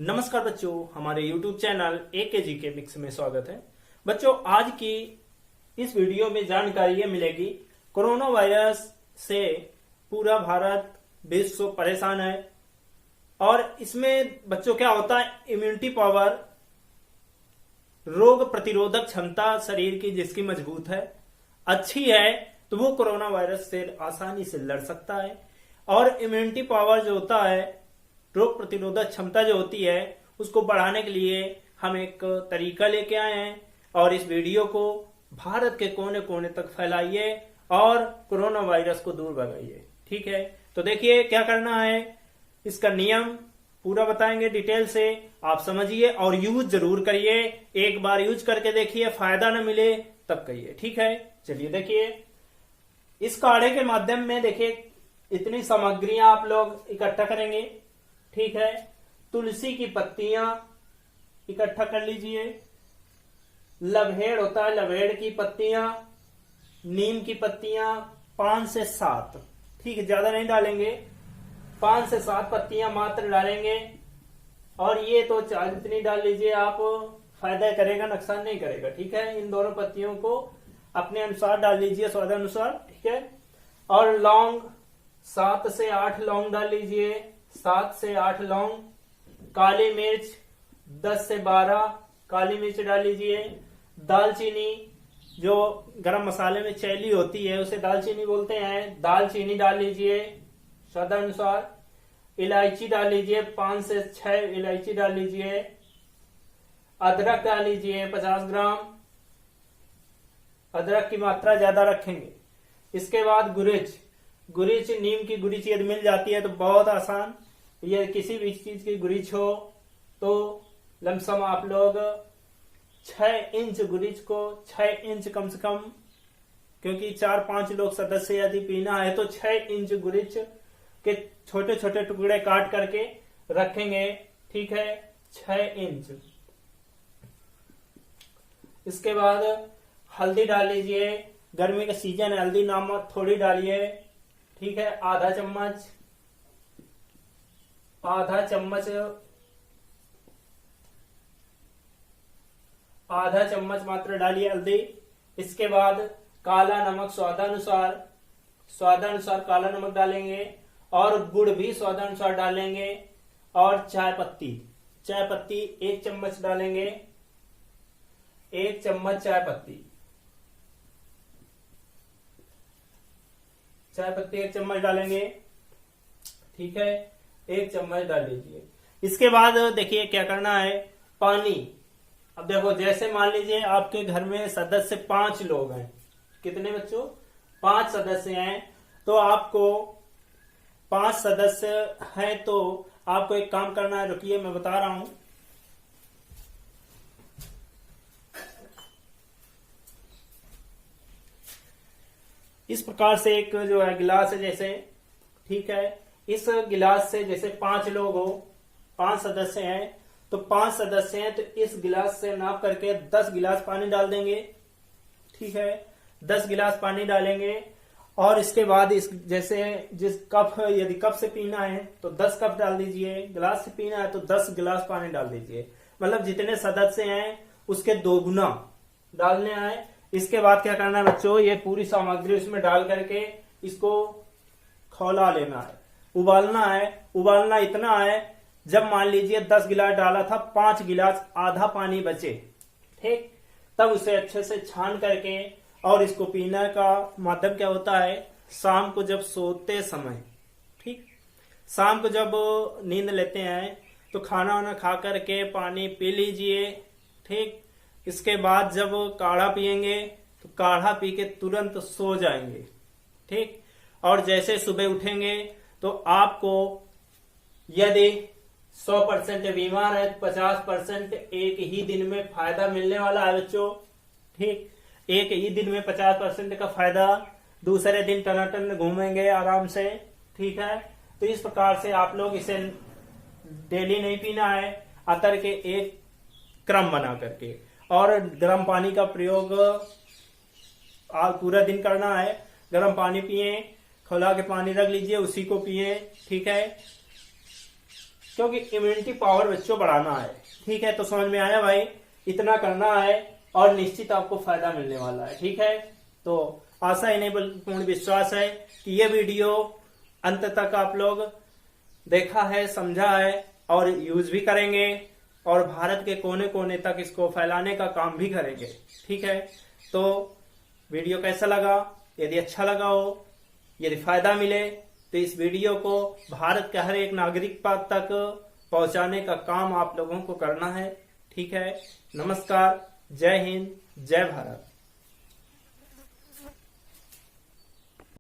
नमस्कार बच्चों, हमारे YouTube चैनल AKG के मिक्स में स्वागत है। बच्चों, आज की इस वीडियो में जानकारी ये मिलेगी, कोरोना वायरस से पूरा भारत विश्व परेशान है और इसमें बच्चों क्या होता है, इम्यूनिटी पावर, रोग प्रतिरोधक क्षमता शरीर की जिसकी मजबूत है, अच्छी है, तो वो कोरोना वायरस से आसानी से लड़ सकता है। और इम्यूनिटी पावर जो होता है, रोग प्रतिरोधक क्षमता जो होती है, उसको बढ़ाने के लिए हम एक तरीका लेके आए हैं और इस वीडियो को भारत के कोने कोने तक फैलाइए और कोरोना वायरस को दूर भगाइए। ठीक है, तो देखिए क्या करना है, इसका नियम पूरा बताएंगे डिटेल से, आप समझिए और यूज जरूर करिए। एक बार यूज करके देखिए, फायदा न मिले तब कहिए। ठीक है, चलिए देखिए, इस काढ़े के माध्यम में देखिए इतनी सामग्रियां आप लोग इकट्ठा करेंगे। ठीक है, तुलसी की पत्तियां इकट्ठा कर लीजिए, लभेड़ होता है, लभेड़ की पत्तियां, नीम की पत्तियां 5 से 7, ठीक है, ज्यादा नहीं डालेंगे, 5 से 7 पत्तियां मात्र डालेंगे। और ये तो चाहे जितनी डाल लीजिए आप, फायदा करेगा, नुकसान नहीं करेगा। ठीक है, इन दोनों पत्तियों को अपने अनुसार डाल लीजिए, स्वादानुसार। ठीक है, और लौंग 7 से 8 लौंग डाल लीजिए, 7 से 8 लौंग। काली मिर्च 10 से 12 काली मिर्च डाल लीजिए। दालचीनी, जो गरम मसाले में चैली होती है उसे दालचीनी बोलते हैं, दालचीनी डाल लीजिए स्वादानुसार। इलायची डाल लीजिए, 5 से 6 इलायची डाल लीजिए। अदरक डाल लीजिए 50 ग्राम, अदरक की मात्रा ज्यादा रखेंगे। इसके बाद गुरिच, गुरिच नीम की गुरिच यदि मिल जाती है तो बहुत आसान, ये किसी भी चीज की गुरिच हो तो लमसम आप लोग 6 इंच गुरिच को, 6 इंच कम से कम, क्योंकि 4-5 लोग सदस्य यदि पीना है तो 6 इंच गुरिच के छोटे छोटे टुकड़े काट करके रखेंगे। ठीक है, 6 इंच। इसके बाद हल्दी डाल लीजिए, गर्मी का सीजन है, हल्दी नमक थोड़ी डालिए। ठीक है, आधा चम्मच मात्र डालिए हल्दी। इसके बाद काला नमक स्वादानुसार काला नमक डालेंगे और गुड़ भी स्वादानुसार डालेंगे। और चाय पत्ती 1 चम्मच डालेंगे, 1 चम्मच चाय पत्ती 1 चम्मच डालेंगे। ठीक है, 1 चम्मच डाल लीजिए। इसके बाद देखिए क्या करना है, पानी। अब देखो, जैसे मान लीजिए आपके घर में सदस्य 5 लोग हैं, कितने बच्चों, 5 सदस्य हैं, तो आपको 5 सदस्य हैं तो आपको एक काम करना है, रुकिए मैं बता रहा हूं। इस प्रकार से एक जो है गिलास है जैसे, ठीक है, इस गिलास से जैसे 5 लोग हो, 5 सदस्य हैं, तो 5 सदस्य हैं तो इस गिलास से नाप करके 10 गिलास पानी डाल देंगे। ठीक है, 10 गिलास पानी डालेंगे। और इसके बाद इस जैसे जिस कप, यदि कप से पीना है तो 10 कप डाल दीजिए, गिलास से पीना है तो 10 गिलास पानी डाल दीजिए, मतलब जितने सदस्य हैं उसके 2 गुना डालने आए। इसके बाद क्या करना है बच्चों, ये पूरी सामग्री उसमें डाल करके इसको खौला लेना है, उबालना है। उबालना इतना है, जब मान लीजिए 10 गिलास डाला था, 5 गिलास आधा पानी बचे, ठीक, तब उसे अच्छे से छान करके, और इसको पीने का माध्यम क्या होता है, शाम को जब सोते समय, ठीक, शाम को जब नींद लेते हैं तो खाना वाना खा करके पानी पी लीजिए। ठीक, इसके बाद जब काढ़ा पियेंगे तो काढ़ा पी के तुरंत सो जाएंगे। ठीक, और जैसे सुबह उठेंगे तो आपको यदि 100% बीमार है तो 50% एक ही दिन में फायदा मिलने वाला है बच्चों। ठीक, एक ही दिन में 50% का फायदा, दूसरे दिन टनाटन घूमेंगे आराम से। ठीक है, तो इस प्रकार से आप लोग इसे डेली नहीं पीना है, अतर के एक क्रम बना करके, और गर्म पानी का प्रयोग आज पूरा दिन करना है। गर्म पानी पिए, खौला के पानी रख लीजिए, उसी को पिए। ठीक है, क्योंकि इम्यूनिटी पावर बच्चों बढ़ाना है। ठीक है, तो समझ में आया भाई, इतना करना है और निश्चित आपको फायदा मिलने वाला है। ठीक है, तो आशा इन्हें पूर्ण विश्वास है कि ये वीडियो अंत तक आप लोग देखा है, समझा है और यूज भी करेंगे और भारत के कोने कोने तक इसको फैलाने का काम भी करेंगे। ठीक है, तो वीडियो कैसा लगा? यदि अच्छा लगा हो, यदि फायदा मिले तो इस वीडियो को भारत के हर एक नागरिक तक पहुंचाने का काम आप लोगों को करना है। ठीक है, नमस्कार, जय हिंद, जय भारत।